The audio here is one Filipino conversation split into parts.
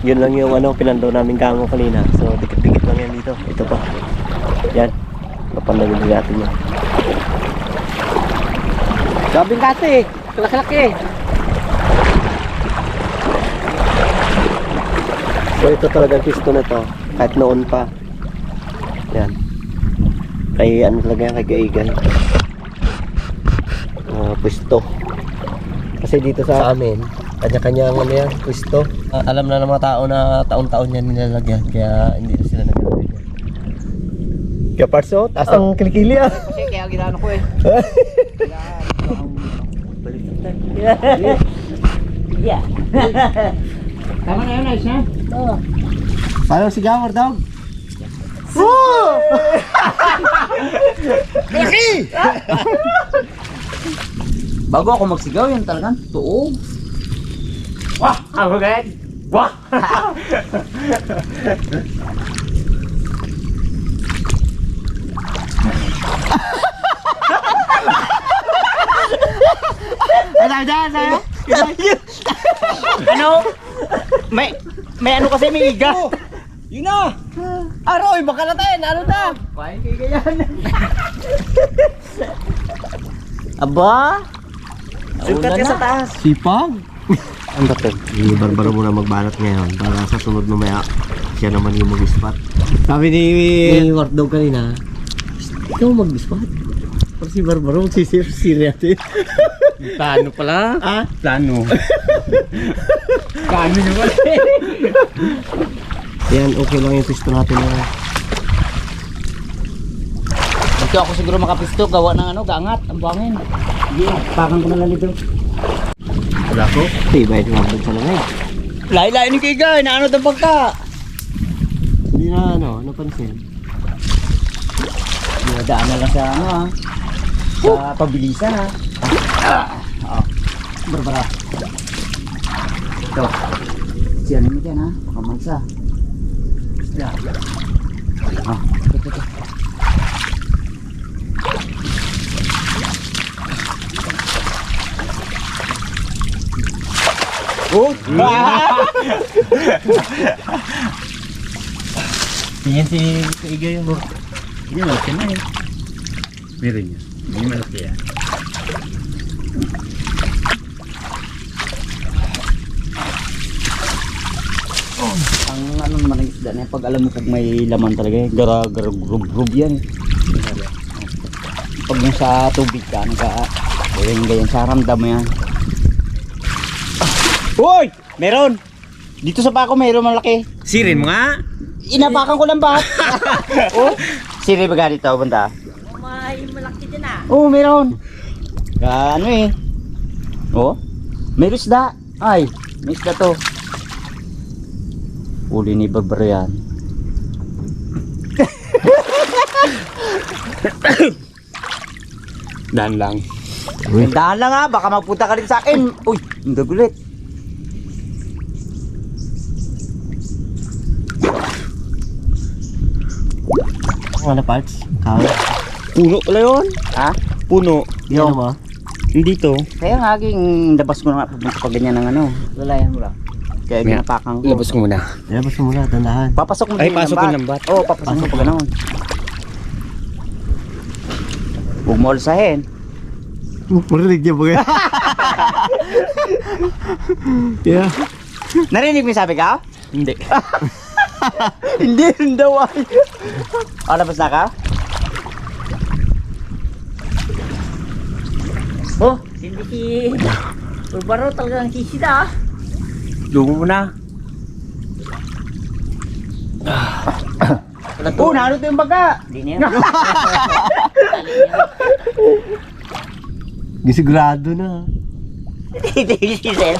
Yun lang yung pinando namin gango kanina. So dikit-dikit lang yan dito. Ito pa. Yan. Papandagin natin yan. Gabing kate. Kalaki-laki. So ito talagang piston na to. Kahit noon pa. Yan. Kay talaga yan, kay Kaigan. Pwesto. Kasi dito sa amin, kanya-kanya yan, pwesto. Alam na ng mga tao na taon-taon yan nilalagyan, kaya hindi na sila naglalagyan. Kaya parso, taas ang kilikili ah. Kasi kaya ginano ko eh. Yeah. Tama na yun, nice ha? Oo. Paano si Gawar dog? Laki! Bago ako magsigaw yan talagang tuog. Wah! Ako guys! Wah! Ano? May ano kasi may iga. Yun na! Aroy, baka natin! Ano na? Pahin kay ganyan. Aba? Sukat ka sa taas. Sipag? Ang dating. I-barbaro muna magbanat ngayon para sa sunod mamaya siya naman yung mag-spot. Sabi ni Ward Dog kanina, ikaw mag-spot? Pero si Barbaro magsisiri natin. Plano pala? Ah? Plano. Plano nyo pala. Yan, okay lang yung pisto natin na. Dito ako siguro makapisto, gawa ng gaangat, ang buhangin. Sige, pakan ko na lang dito. Wala ko? Tibay, tumabag sa langay. Lahi-lahi ni Kigay, naano itong pagka? Hindi na napansin. Dinadaan na lang sa sa pabilisan Barbara. Ito. Siyan mo dyan pakamagsa. Ito. Ito. Oh! Tingin si Kaiga yung Hindi malaki na eh. Meron niya. Hindi malaki yan. Ang naman ang isda na yan, pag alam mo pag may laman talaga eh. Grub yan eh. Pag yung sa tubig ka, ganyan sa ramdam mo yan. Hoy! Meron! Dito sa pako mayroon malaki. Sirin mo nga? Inapakan ko lang ba? Oh, siri ba ganito banda? May malaki din Oh, meron. Ano eh. Oh, may isda. Ay, may isda to. Uli ni Barbaro yan. Dan lang. Dahan lang baka magpunta ka rin sa akin. Uy, ang dagulit. Wala parts? Kawin? Puno pala yun. Ha? Puno. Yan mo? Dito. Kaya nga aging labas ko na nga pag ganyan ng lalayan mo lang. Kaya ginapakan ko. Labas ko muna. Labas mo muna, dandahan. Papasok mo Ay, din pasok yung lambat. Oo, papasok mo pa ganoon. Huwag mo alsahin. Marinig niya ba kaya? Yeah. Narinig mo yung sabi ka? Hindi. Hindi rin daw ay. O, labas na ka? Oh, hindi si Barbaro talagang sisida Lugo mo na. Oh, narito yung baga. Hindi na yun. Gisigurado na. Hindi si Zen.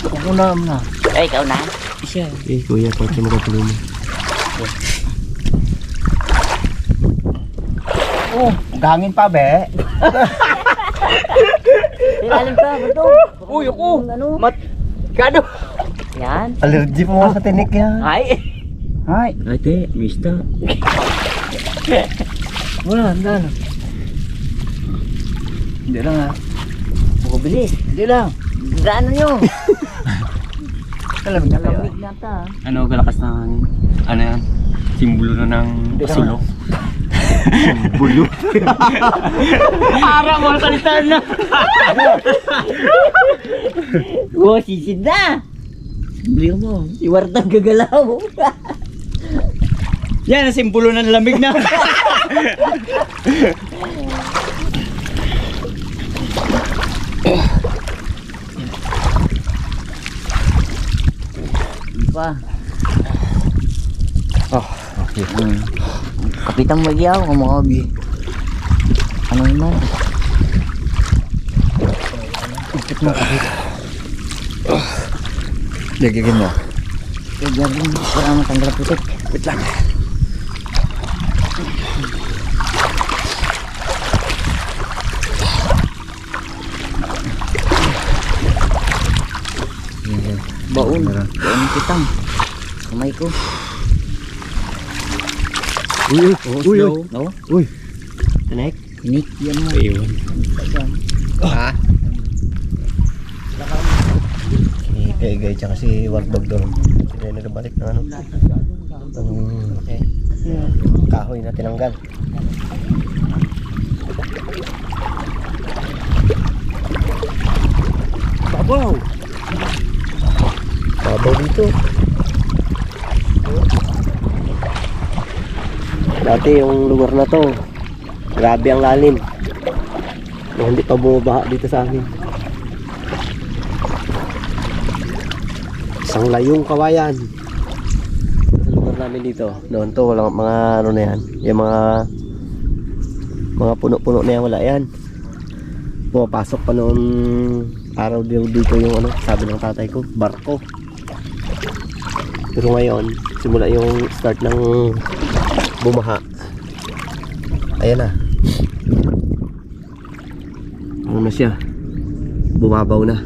Kukunam na. Ay, ikaw na. Siya. Eh, kuya, pati mo katuloy mo. Oh, gangin pa be. Ilalim ka, bato. Uy, ako. Ano? Kado. Yan. Allergy po nga sa tinik yan. Ay. Ay. Ate, mista. Wala, handa na. Hindi lang Bilis. Hindi lang. Daan nyo. Malamig na kayo. Lamig na ta. Ano, galakas na hangin. Ano yan? Simbolo na ng pasulok. Simbolo. Para mo salita na. Wow, sisid na. Bili mo, si Wartang gagalaw. Yan, ang simbolo ng lamig na. Pa. Oh, okay. Kapitan mo yaw, kumabi. Ano naman? Ikot mo kapit. Lagigin mo. Kaya gawin mo, para matanggal ang putik. Wait lang. Baon. Baon ng kitang. Kamay ko. Uy, uy, uy. No? Uy. Tinik. Inik yan mo. Ayun. Ha? Kay tsaka si Wardog doon. Sila nagbalik ng ano. Kahoy na tinanggal. Babaw. Babaw dito. Dati yung lugar na to, grabe ang lalim. Nung hindi pa bumabaha dito sa amin. Isang layong kawayan. Sa lugar namin dito. Noon to, walang mga ano na yan. Yung mga puno-puno na yan, wala yan. Pumapasok pa noon araw dito yung ano, sabi ng tatay ko, barko. Pero ngayon, simula yung start ng bumaha. Ayan na. Ano na siya? Bumabaw na.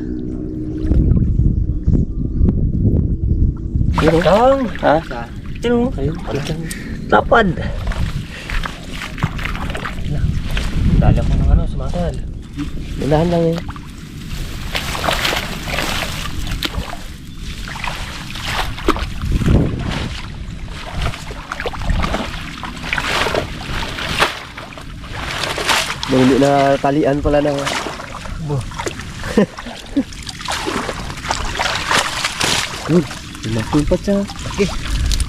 Tang. Ha? Sino? Ayun, ano siyang tapad. Dala ko ng ano, sumatal. Dalahan lang eh. Nung hindi na talian pala na. Yun, lumapulpat siya. Okay.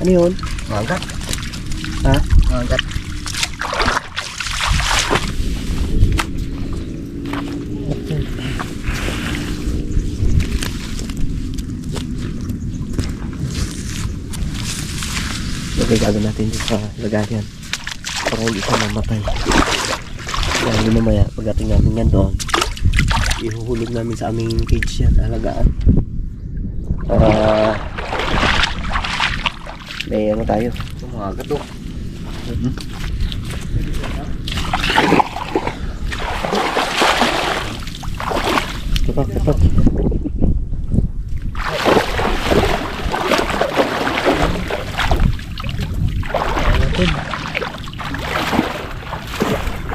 Ano yun? Magat. Ha? Magat. Okay, gagawin natin dito sa lagayan para hindi siya mamatay. Dahil mamaya pagdating namin yan doon, ihuhulog namin sa aming cage yan, alagaan. Para may ano tayo. Magat to. Tapak, tapak.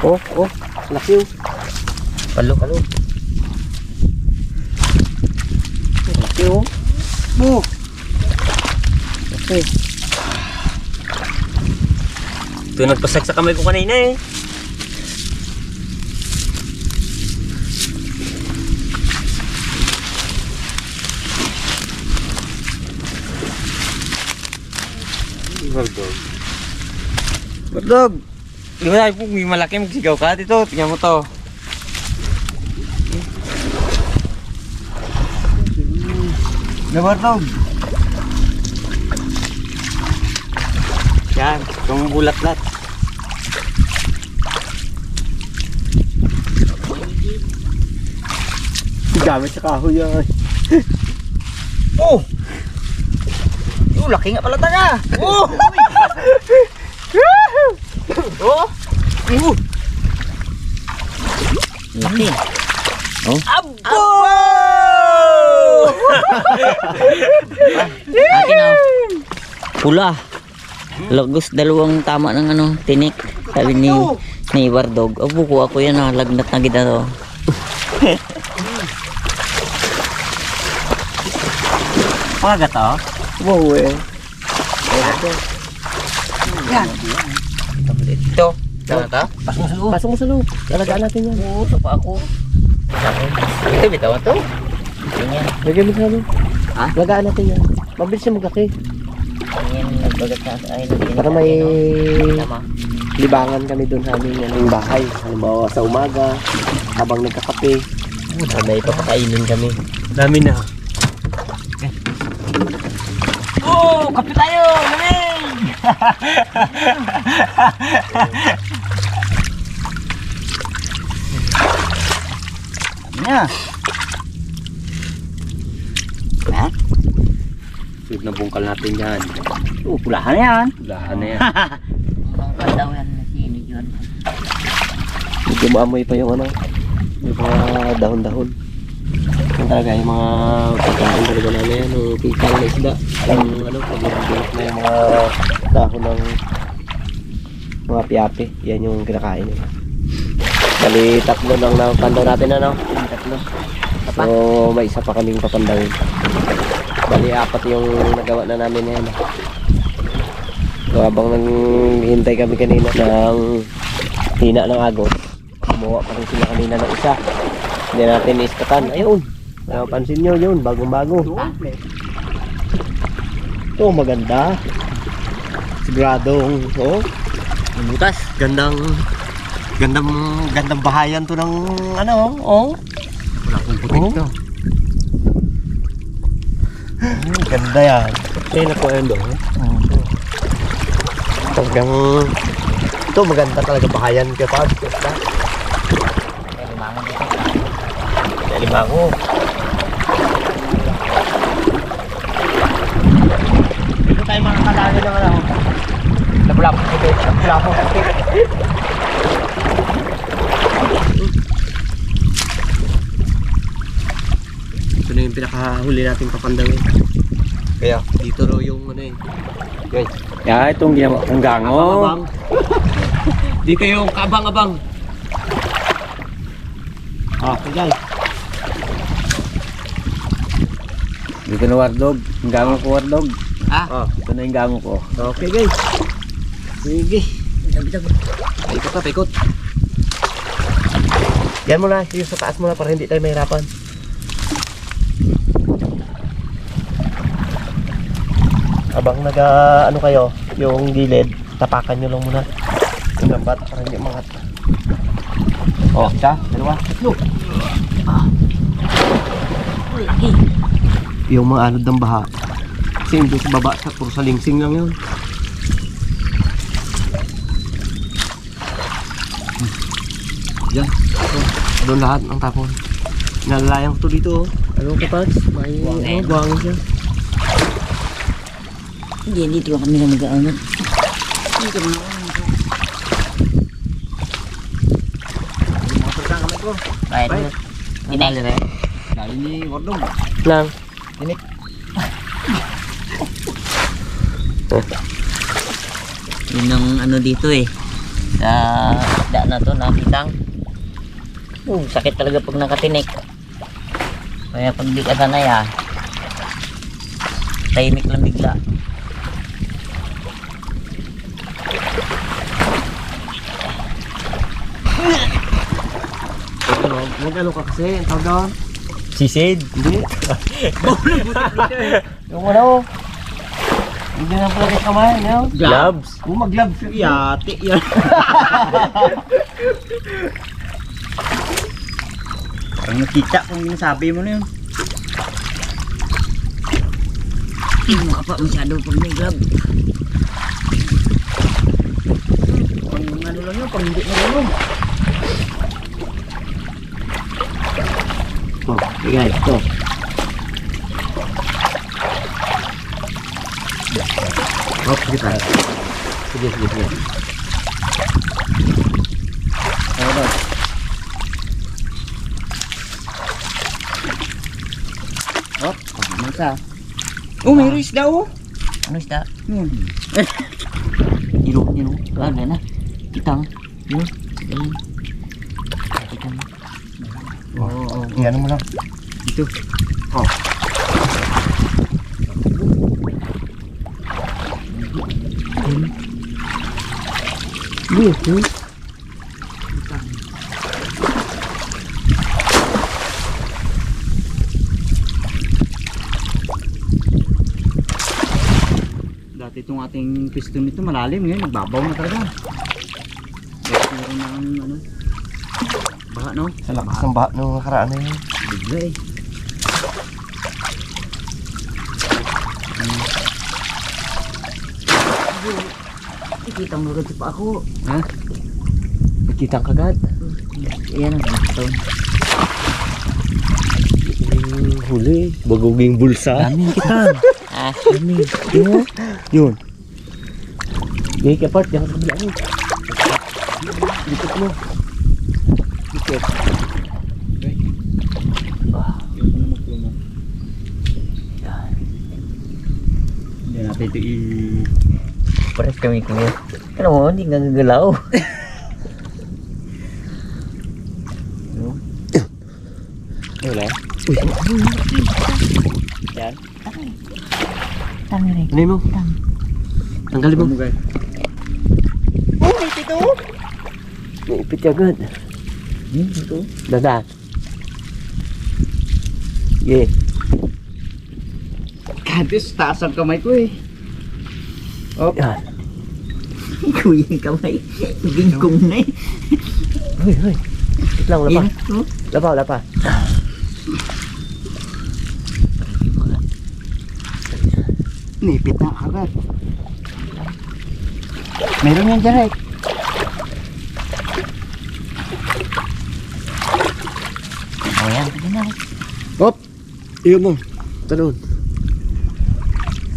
Oh, oh, laki oh. Palo, palo. Laki oh. Oh. Okay. Ito nagpasak sa kamay ko kanina eh. Bardog. Bardog. Di ba tayo po, may malaki magsigaw ka dito. Tingnan mo to. Bardog. Yan, kumubulat-lat. Gamit sa kahoy yan. Oh! Oh, laki nga pala taga. Oh! Oh! Laki. Oh. Abo! Akin oh. Pula. Lagos dalawang tama ng ano, tinik. Sabi ni Wardog. Abo ko ako yan ah, lagnat na kita to. Pangagat oh. Wow eh. Yan. Ito. Tama ta? Pasok mo sa loob. Pasok mo sa loob. Alagaan natin yan. Oo, ito pa ako. Ito, bitaw ito. Ganyan. Lagyan mo sa loob. Ha? Alagaan natin yan. Mabilis siya magkaki. Ganyan, nagbagat na ay nagbagat. Para may Tama. libangan kami doon sa aming bahay. Halimbawa sa umaga, habang nagkakape. May papakainin kami. Dami na. Oh, kape tayo! Lamig! Yeah. Ha? Sulit na bungkal natin yan. Pulahan na yan. Lahan na yan. Ang kadaw yan na si John. Medyo maamoy pa yung ano. Yung mga dahon-dahon. Yung talaga yung mga pagkain talaga namin yan. Yung pitang na isda. Yung ano, pag-ibigilak na yung mga dahon ng mga piape. Yan yung kinakain nila. Bali, tatlo lang na pandaw natin ano. Tatlo. So, may isa pa kaming papandawin. Bali, 4 yung nagawa na namin yan. So, habang naghihintay kami kanina ng hina ng agos, kumuha pa rin sila kanina ng isa. Hindi natin iskatan. Ayun. Napansin nyo yun, bagong-bago. Ito, maganda. Siguradong, oh. Butas. Gandang bahayan to ng ano, oh. Wala kong putik to. Ganda yan. Eh, nakuha yun doon. Talagang, ito maganda talaga bahayan kaya pa. Limango dito. Limango. Dito tayo makakalala ng ano. Labulabo. Labulabo. Ito na yung pinakahuli nating papandawin. Kaya dito raw yung ano eh. Guys, Yeah, itong ginawa kong gango. abang-abang. Dito yung kabang-abang. Okay guys. Dito na wardog. Ang gango ko wardog. Ah, Ito na yung gango ko. okay guys. Sige. Paikot na, paikot. Yan muna, yung sa taas muna para hindi tayo mahirapan. Habang ano kayo, yung gilid, tapakan nyo lang muna. Yung lambat para hindi mangat. Oh, isa, dalawa, tatlo. Yung mga alod ng baha. Kasi yung sa baba, sa puro salingsing lang yun. Yan. Doon lahat ng tapon. Nalalayang to dito. Ano ka Pads? May buwangin siya. Hindi, dito kami na mag-aangat. Dito na ako. Saan kamay ko? Kahit mo. Ginay. Dali ni wardog. Lang. Yun ang ano dito eh. Sa isda na to, nakitang. Sakit talaga pag nakatinik. Kaya pag di ka sanay tahimik lang bigla. Mag-ano ka kasi? Ang tawag doon? Sisid. Hindi. Yung ano? Hindi na pala kayo kamay. Ano? Gloves. Kung mag-gloves ka. Yati yan. Parang nakita kung sinasabi mo na yun. Hindi mo ka pa masyado pag may glove. Pang ano lang yun, pang hindi na gano'n. Oh, okay guys, ito. Oh, sige tayo. Sige. Ano? Oh, mangsa. Oh, may rice daw. Ano isda? Hmm. Iro. Ano na? Kitang. Yun. Ayun. Kitang. Yan mo lang. Ito. Oh. Dati itong ating piston nito malalim, ngayon nagbabaw na talaga. Meron na ano, baha no? Sa lakas ng baha nung nakaraan na yun. Bigla eh. Ikita mo agad pa ako. Ha? Nakita ka agad. Ayan ang gusto. Yung huli. Baguging bulsa. Daming kita. Ah, Yun. Gaya ka part. Yan sa kabila mo. Dikit mo. Dikit. Hindi natin ito pares kami kuya. Ano mo, hindi nga gagalaw. wala. Uy. Yan. Tangan rin. Ano mo? Tanggalin mo. guys. Oh, may ipit oh. May ipit ka agad. Ito. Dada. Yeah. Kadis, taas ang kamay ko eh. Oh. Yan. Kuya yung kamay. Bingkong na eh. Hoy, hoy. Wait lang, lapa. Yan, oh. Lapa, lapa. Nipit na agad. Meron yan dyan eh. Oh, yan. Pwede na. Hop. Iyo mo. Talon.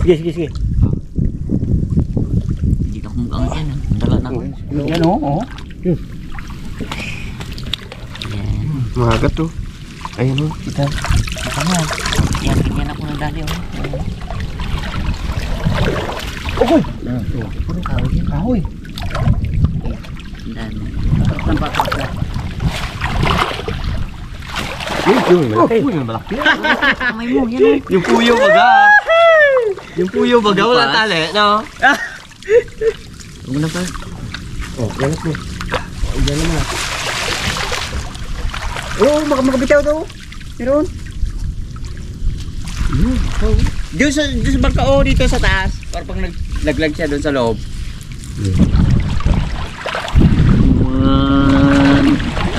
Sige, sige, sige. Hindi ka kumugang yan. Dala na ako. Yan oh. Yan. Mahagat to. Ayun oh, kita. Ito na. Yan, ganyan ako ng dali. Oy! Puro kahoy yan. Kahoy. Ang dami. Tampak ka. Yung malaki. Uy, malaki. Kamay mo, yan oh. Yung puyo baga. Yung puyo baga, wala tali, no? Huwag mo na pa. Oh, galat mo. Oh, dyan naman. Oh, makabitaw daw. Meron. Doon sa bangkao dito sa taas. Para pag naglaglag siya doon sa loob.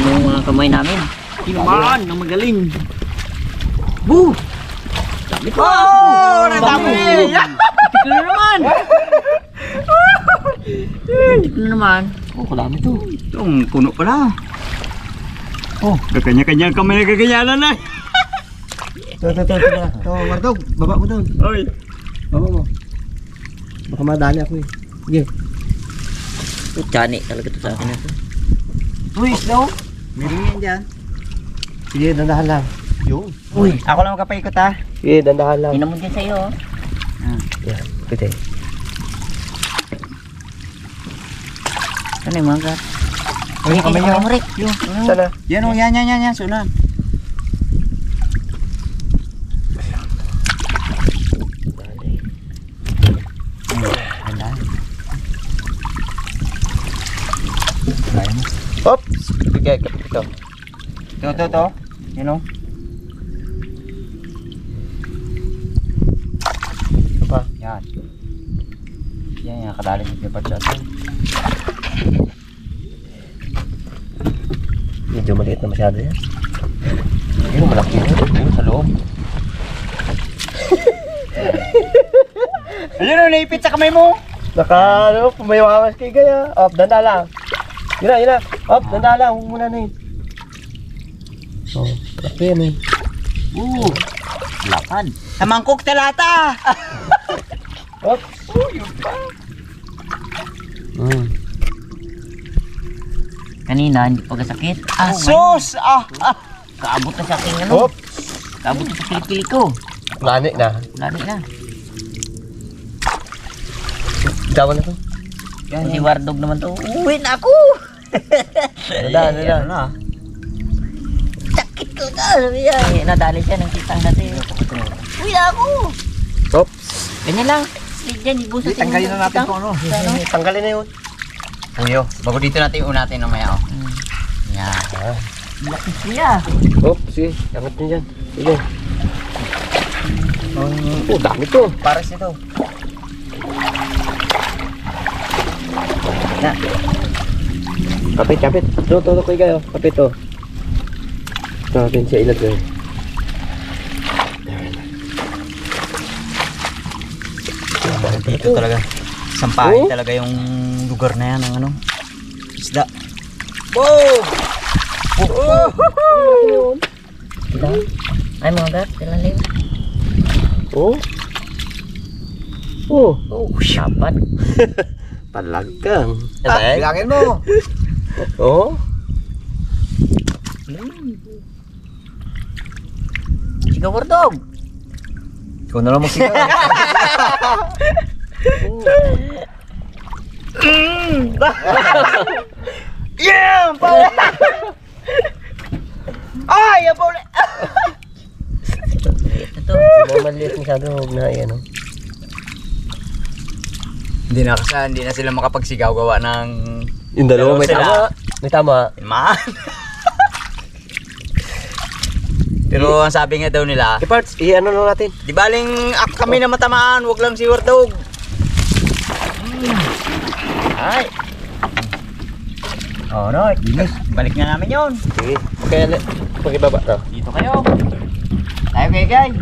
Mga kamay namin. Kinumaan ng magaling. Boo! Dami pa! Oh! Nadami! Ito na naman! Ito na naman. Oh, kadami to. Itong puno pala. Oh, kanya-kanya kami nagkaganyanan na. Ito, Mardog. Baba mo doon. Oy. Baba mo. Baka madali ako eh. Sige. Chani talaga to sa akin ito. Uy, slow. Meron yan dyan. Sige, dandahan lang. Yun. Uy! Ako lang magkapaikot ha. Sige, dandahan lang. Inamon din sa'yo oh. Yan, pwede. Ano yung mga gat? Uy, kamay niyo. Rick. Sana. Yan o, yan. Sunan. Hop! Sige, kapit ito. Ito. Yan o. Ito pa. Yan. Yan, kadali mo dapat siya. Medyo maliit na masyado yan. Yun, malaki yun. Yun, sa loob. Ayun o, naipit sa kamay mo. Naka, ano, pumayawawas kay Gaya. Hop, danda lang. Yun na. Hop, danda lang. Huwag muna na yun. Oh, malaki yan eh. Lapan. Tamangkok talata. Hop. Yun pa. Kanina, hindi pa kasakit. Asos! Kaabot na sa aking ano. Hop. Kaabot na sa pilikili ko. Ngani na. Lari na. Gawa na to. Si Wardog naman to. Uwi na ako! Danda. na. Sakit ko na. Sabi niya. Eh, nadali siya ng kitang dati. Uwi na ako! Hop. Ganyan lang. Sige dyan, ibusa Tanggalin na natin kung ano. Tanggalin na yun. Puyo. Bago dito natin unatin mamaya oh. Yan. Laki siya. Oh, sige. Angat nyo dyan. Sige. Oh, dami to. Pares ito. Na. Kapit, kapit. Ito kayo. Kapit to. Ito natin siya ilagay. Dito talaga. Sampahin talaga yung lugar na yan ng ano. Isda. Wow! Ilan? Ay mga gat, ilalim. Oh. Oh. Oh, sapat. Talagang. Bilangin mo. Oh. Sigaw Wardog. Ikaw na lang magsigaw. Yeah! Paul! Ay! Ang Paul! Ito. Mga maliit masyado. Huwag na yan. Oh. Hindi na sila makapagsigaw gawa ng Yung dalawa may sila. tama. May tama. ilmaan. Pero ang sabi nga daw nila, I-parts, i-ano lang natin. di baling ako kami na matamaan, wag lang si Wardog. Ay. Oh no, dinis. Balik na namin yon. Sige. Kaya pag-ibaba to. Dito kayo. Tayo kay guys.